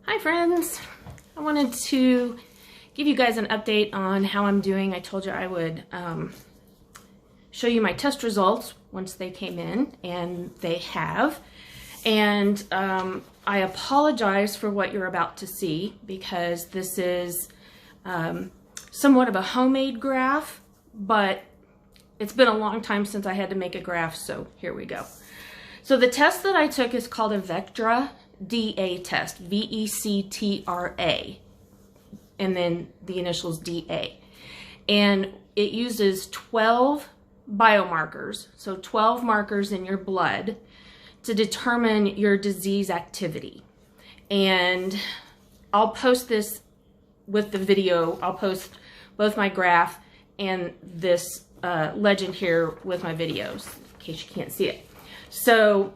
Hi friends, I wanted to give you guys an update on how I'm doing. I told you I would show you my test results once they came in, and they have. And I apologize for what you're about to see because this is somewhat of a homemade graph, but it's been a long time since I had to make a graph, so here we go. So the test that I took is called a VectraDA test, V-E-C-T-R-A, and then the initials D-A. And it uses 12 biomarkers, so 12 markers in your blood to determine your disease activity. And I'll post this with the video. I'll post both my graph and this legend here with my videos, in case you can't see it. So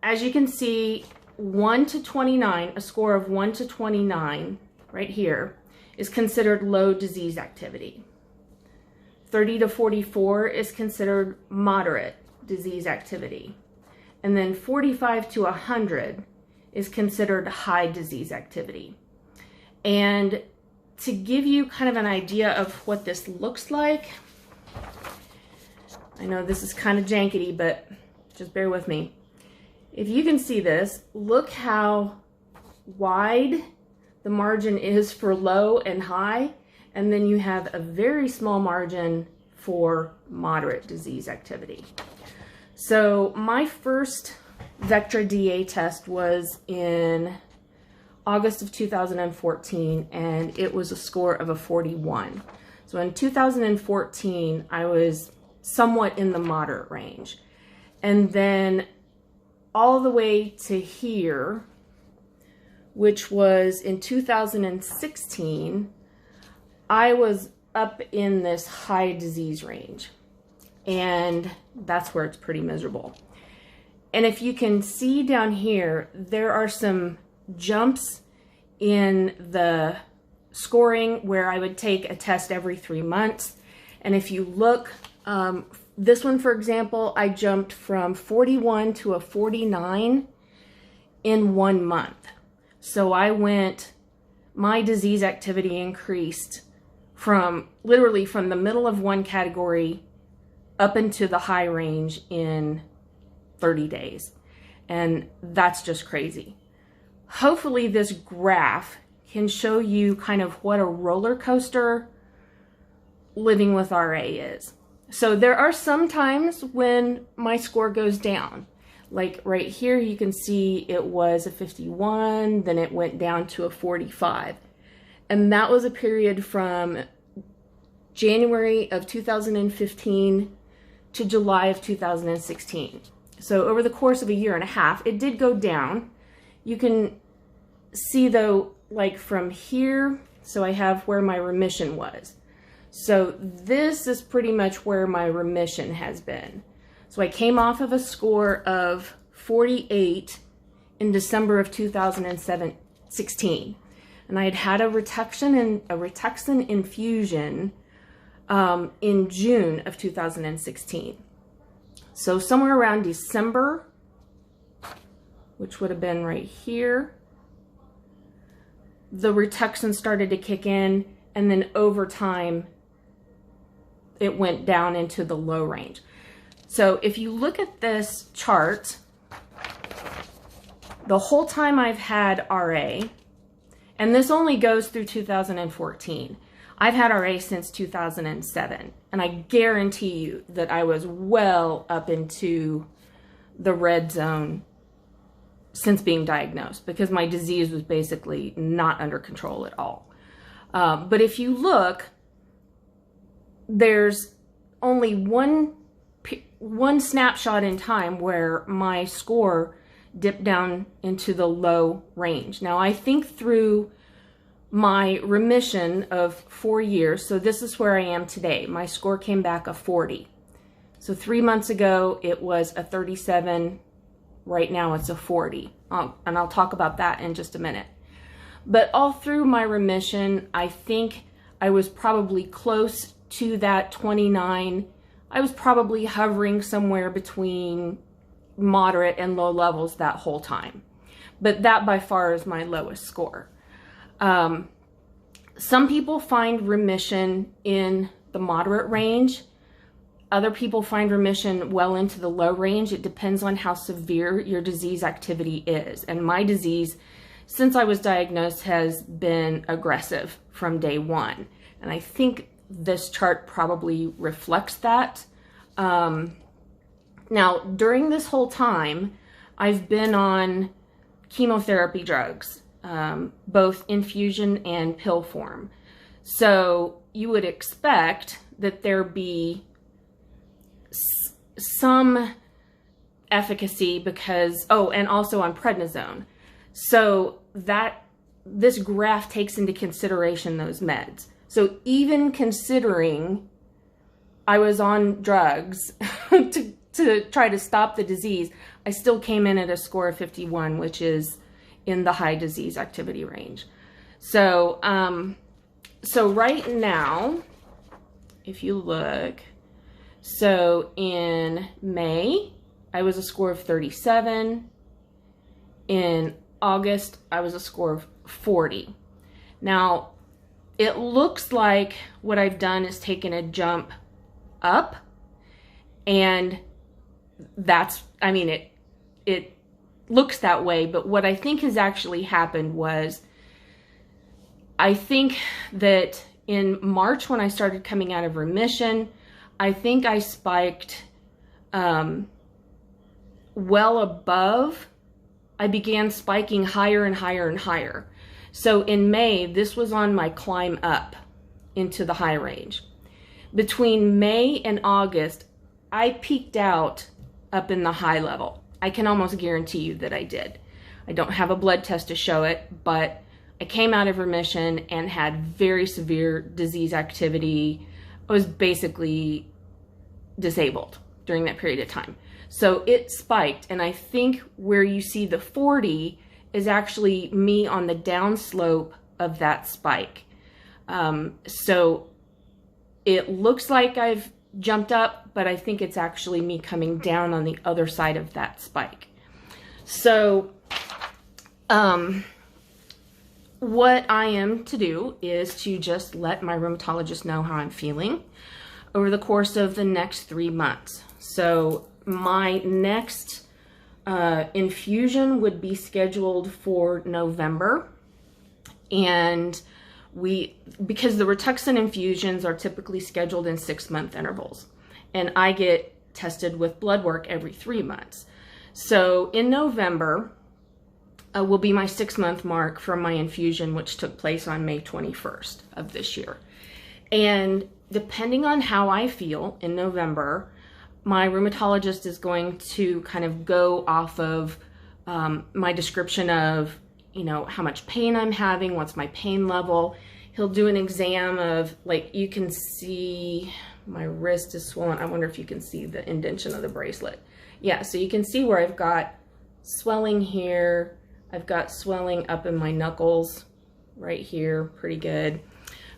as you can see, 1 to 29, a score of 1 to 29 right here is considered low disease activity. 30 to 44 is considered moderate disease activity. And then 45 to 100 is considered high disease activity. And to give you kind of an idea of what this looks like, I know this is kind of jankety, but just bear with me. If you can see this, look how wide the margin is for low and high, and then you have a very small margin for moderate disease activity. So my first VectraDA test was in August of 2014, and it was a score of a 41. So in 2014, I was somewhat in the moderate range. And then all the way to here, which was in 2016, I was up in this high disease range. And that's where it's pretty miserable. And if you can see down here, there are some jumps in the scoring where I would take a test every 3 months. And if you look, this one, for example, I jumped from 41 to a 49 in 1 month. So my disease activity increased from literally from the middle of one category up into the high range in 30 days. And that's just crazy. Hopefully this graph can show you kind of what a roller coaster living with RA is. So there are some times when my score goes down. Like right here, you can see it was a 51, then it went down to a 45. And that was a period from January of 2015 to July of 2016. So over the course of a year and a half, it did go down. You can see though, like from here, so I have where my remission was. So this is pretty much where my remission has been. So I came off of a score of 48 in December of 2016. And I had had a Rituxan infusion in June of 2016. So somewhere around December, which would have been right here, the Rituxan started to kick in, and then over time, it went down into the low range. So if you look at this chart, the whole time I've had RA, and this only goes through 2014, I've had RA since 2007, and I guarantee you that I was well up into the red zone since being diagnosed, because my disease was basically not under control at all. But if you look, there's only one snapshot in time where my score dipped down into the low range. Now I think through my remission of 4 years, so this is where I am today. My score came back a 40. So 3 months ago it was a 37. Right now it's a 40. And I'll talk about that in just a minute. But all through my remission, I think I was probably close to that 29. I was probably hovering somewhere between moderate and low levels that whole time. but that by far is my lowest score. Some people find remission in the moderate range. Other people find remission well into the low range. It depends on how severe your disease activity is. And my disease, since I was diagnosed, has been aggressive from day one. And I think this chart probably reflects that. Now, during this whole time, I've been on chemotherapy drugs, both infusion and pill form. So you would expect that there be some efficacy because, oh, and also on prednisone. So that this graph takes into consideration those meds. So even considering I was on drugs to try to stop the disease, I still came in at a score of 51, which is in the high disease activity range. So, so right now, if you look, so in May, I was a score of 37. In August, I was a score of 40. Now, it looks like what I've done is taken a jump up, and that's, I mean, it looks that way, but what I think has actually happened was, I think that in March when I started coming out of remission, I think I spiked well above. I began spiking higher and higher and higher. So in May, this was on my climb up into the high range. Between May and August, I peaked out up in the high level. I can almost guarantee you that I did. I don't have a blood test to show it, but I came out of remission and had very severe disease activity. I was basically disabled during that period of time. So it spiked, and I think where you see the 40 is actually me on the downslope of that spike. So it looks like I've jumped up, but I think it's actually me coming down on the other side of that spike. So what I am to do is to just let my rheumatologist know how I'm feeling over the course of the next 3 months. So my next infusion would be scheduled for November, and because the Rituxan infusions are typically scheduled in 6-month intervals, and I get tested with blood work every 3 months. So in November will be my 6-month mark from my infusion, which took place on May 21st of this year. And depending on how I feel in November, my rheumatologist is going to kind of go off of my description of, you know, how much pain I'm having, what's my pain level. He'll do an exam of, like, you can see my wrist is swollen. I wonder if you can see the indentation of the bracelet. Yeah, so you can see where I've got swelling here. I've got swelling up in my knuckles right here, pretty good.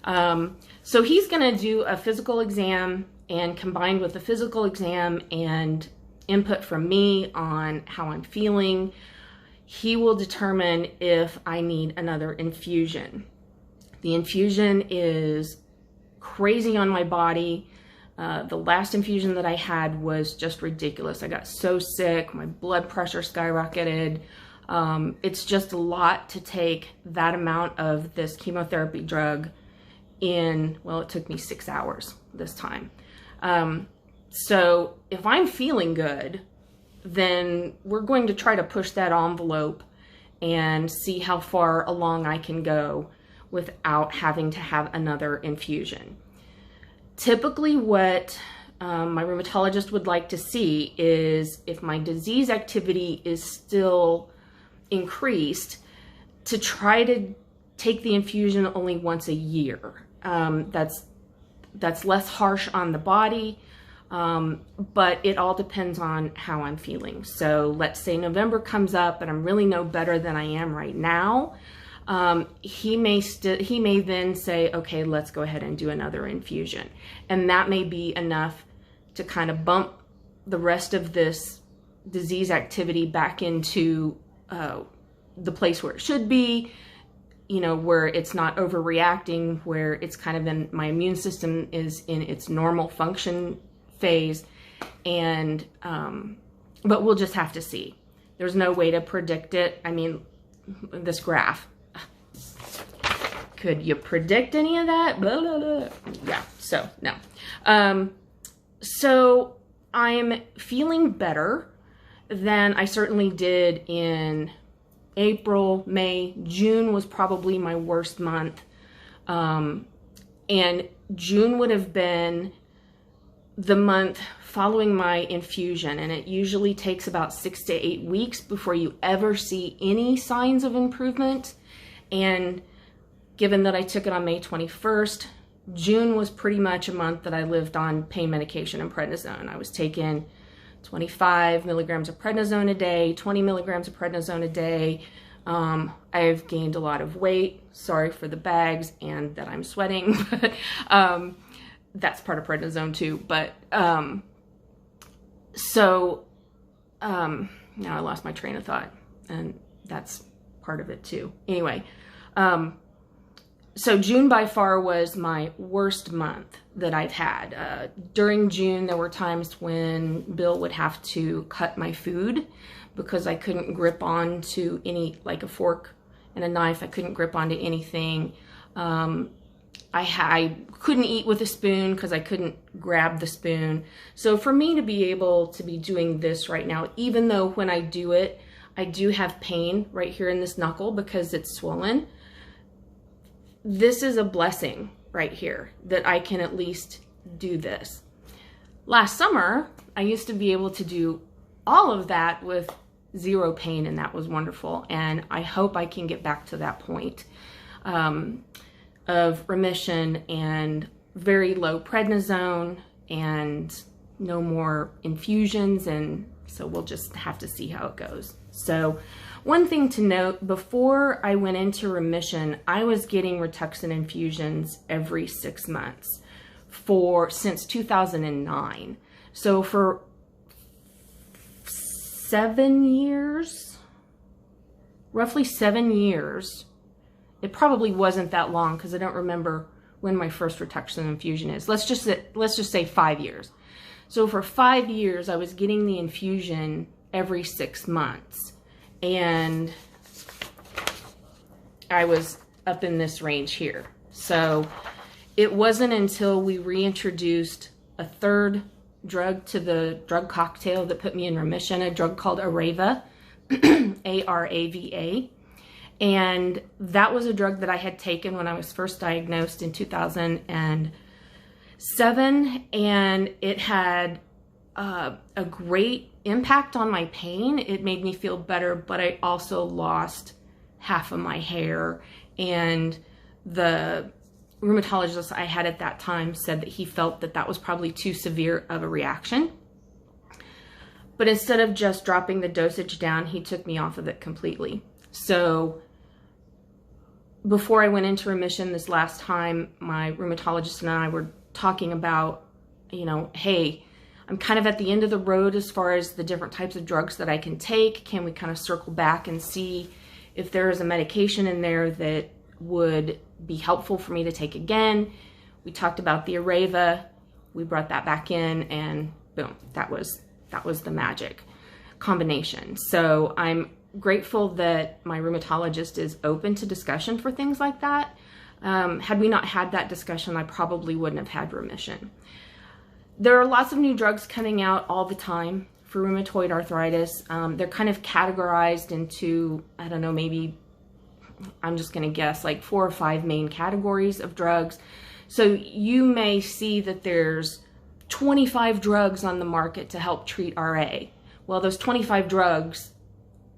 So he's gonna do a physical exam, and combined with the physical exam and input from me on how I'm feeling, he will determine if I need another infusion. The infusion is crazy on my body. The last infusion that I had was just ridiculous. I got so sick, my blood pressure skyrocketed. It's just a lot to take that amount of this chemotherapy drug in, well, it took me 6 hours this time. So if I'm feeling good, then we're going to try to push that envelope and see how far along I can go without having to have another infusion. Typically what my rheumatologist would like to see is if my disease activity is still increased, to try to take the infusion only once a year. That's less harsh on the body, but it all depends on how I'm feeling. So let's say November comes up and I'm really no better than I am right now. He may then say, okay, let's go ahead and do another infusion. And that may be enough to kind of bump the rest of this disease activity back into the place where it should be, you know, where it's not overreacting, where it's kind of in, my immune system is in its normal function phase. And, but we'll just have to see. There's no way to predict it. I mean, this graph, could you predict any of that? Blah, blah, blah. Yeah, so no. So I'm feeling better than I certainly did in April, May. June was probably my worst month. And June would have been the month following my infusion, and it usually takes about 6 to 8 weeks before you ever see any signs of improvement. And given that I took it on May 21st, June was pretty much a month that I lived on pain medication and prednisone. I was taking 25 milligrams of prednisone a day, 20 milligrams of prednisone a day. I've gained a lot of weight. Sorry for the bags and that I'm sweating, but that's part of prednisone too. But now I lost my train of thought, and that's part of it too. Anyway, so June by far was my worst month that I've had. During June, there were times when Bill would have to cut my food because I couldn't grip onto any, like a fork and a knife. I couldn't grip onto anything. I couldn't eat with a spoon because I couldn't grab the spoon. So for me to be able to be doing this right now, even though when I do it, I do have pain right here in this knuckle because it's swollen, this is a blessing right here that I can at least do this. Last summer, I used to be able to do all of that with zero pain, and that was wonderful. And I hope I can get back to that point of remission and very low prednisone and no more infusions. And so we'll just have to see how it goes. So one thing to note, before I went into remission, I was getting Rituxan infusions every 6 months since 2009. So for 7 years, roughly 7 years. It probably wasn't that long because I don't remember when my first Rituxan infusion is. Let's just say 5 years. So for 5 years, I was getting the infusion every 6 months, and I was up in this range here. So it wasn't until we reintroduced a third drug to the drug cocktail that put me in remission, a drug called Arava, A-R-A-V-A. And that was a drug that I had taken when I was first diagnosed in 2007, and it had a great impact on my pain. It made me feel better, but I also lost half of my hair, and the rheumatologist I had at that time said that he felt that that was probably too severe of a reaction. But instead of just dropping the dosage down, he took me off of it completely. So before I went into remission this last time, my rheumatologist and I were talking about, you know, hey, I'm kind of at the end of the road as far as the different types of drugs that I can take. Can we kind of circle back and see if there is a medication in there that would be helpful for me to take again? We talked about the Arava. We brought that back in, and boom, that was the magic combination. So I'm grateful that my rheumatologist is open to discussion for things like that. Had we not had that discussion, I probably wouldn't have had remission. There are lots of new drugs coming out all the time for rheumatoid arthritis. They're kind of categorized into, I don't know, maybe, I'm just going to guess, like 4 or 5 main categories of drugs. So you may see that there's 25 drugs on the market to help treat RA. Well, those 25 drugs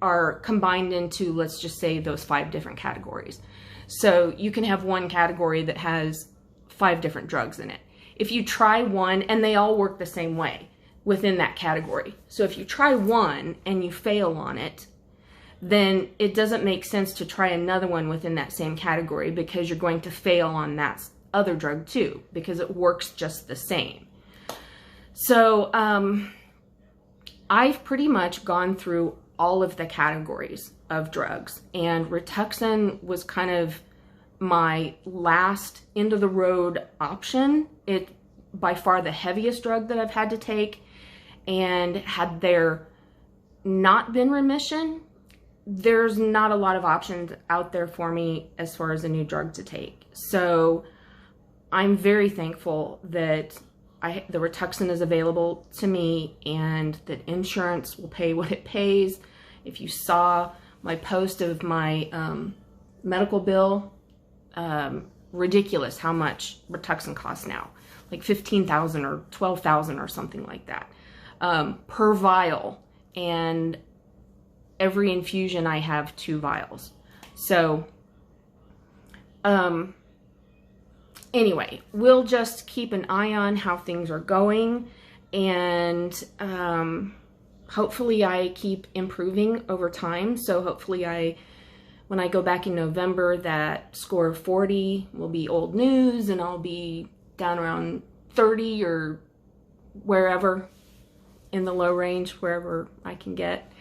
are combined into, let's just say, those 5 different categories. So you can have one category that has 5 different drugs in it. If you try one, and they all work the same way within that category. So if you try one and you fail on it, then it doesn't make sense to try another one within that same category, because you're going to fail on that other drug too, because it works just the same. So I've pretty much gone through all of the categories of drugs, and Rituxan was kind of my last end of the road option. It by far the heaviest drug that I've had to take, and had there not been remission, there's not a lot of options out there for me as far as a new drug to take. So I'm very thankful that the Rituxan is available to me, and that insurance will pay what it pays. If you saw my post of my medical bill, ridiculous how much Rituxan costs now, like $15,000 or $12,000 or something like that per vial, and every infusion I have 2 vials. So anyway, we'll just keep an eye on how things are going, and hopefully I keep improving over time. So hopefully when I go back in November, that score of 40 will be old news, and I'll be down around 30 or wherever in the low range, wherever I can get.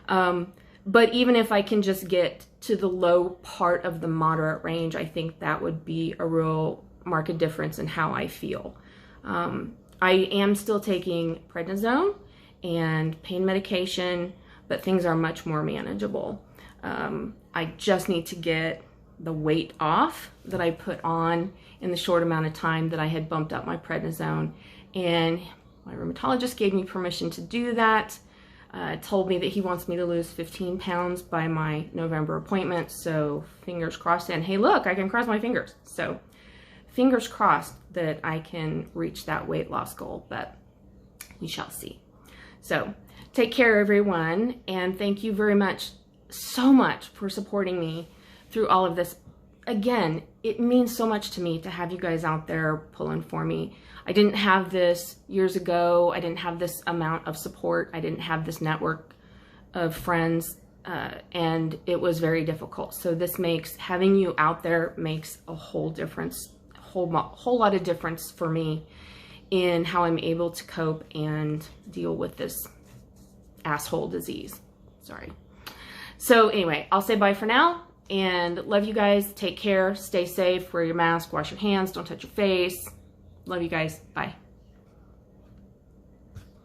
But even if I can just get to the low part of the moderate range, I think that would be a real marked difference in how I feel. I am still taking prednisone and pain medication, but things are much more manageable. I just need to get the weight off that I put on in the short amount of time that I had bumped up my prednisone, and my rheumatologist gave me permission to do that. Told me that he wants me to lose 15 pounds by my November appointment, so fingers crossed. And hey, look, I can cross my fingers. So fingers crossed that I can reach that weight loss goal, but we shall see. So take care, everyone, and thank you very much, so much, for supporting me through all of this. Again, it means so much to me to have you guys out there pulling for me. I didn't have this years ago. I didn't have this amount of support. I didn't have this network of friends, and it was very difficult. So this makes, having you out there makes a whole difference, whole lot of difference for me in how I'm able to cope and deal with this asshole disease. Sorry. So anyway, I'll say bye for now, and love you guys. Take care, stay safe, wear your mask, wash your hands, don't touch your face. Love you guys. Bye.